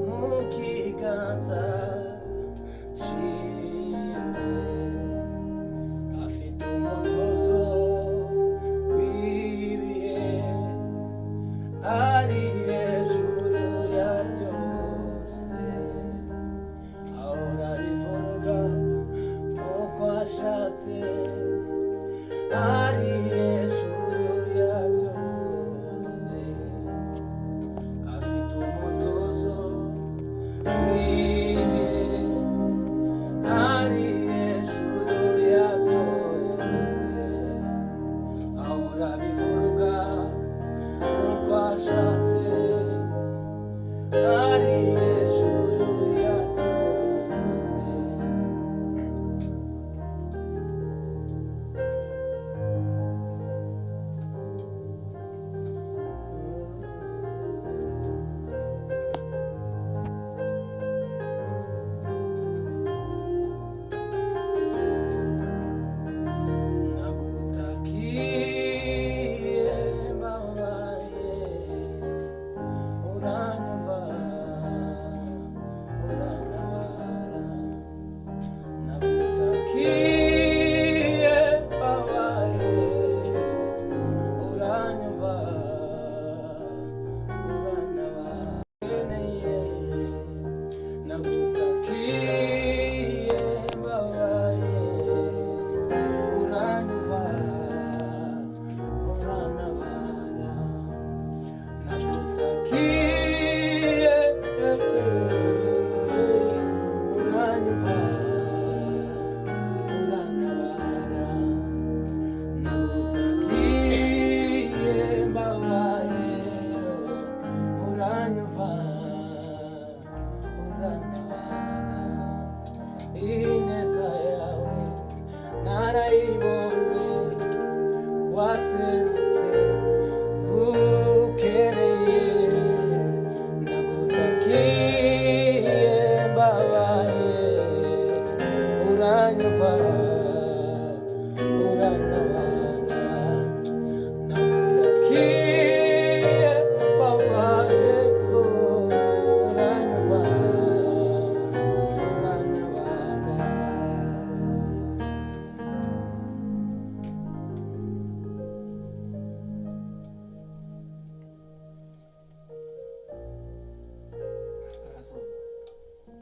mu kiganza ciwe, afite umutozo w'ibihe, ari hejuru ya byose, ahora bivuga uko ashatse, ari hejuru ya byose, afite umutozo w'ibihe, ari hejuru ya byose, ahora bivuga uko ashatse, ari hejuru ya byose. Nagutakiye mbabaye, uranyumva, urantabara. Nagutakiye mbabaye, uranyumva, urantabara. Nagutakiye mbabaye, uranyumva, urantabara. Nagutakiye uranyumva, urantabara. Nagutakiye mbabaye, uranyumva.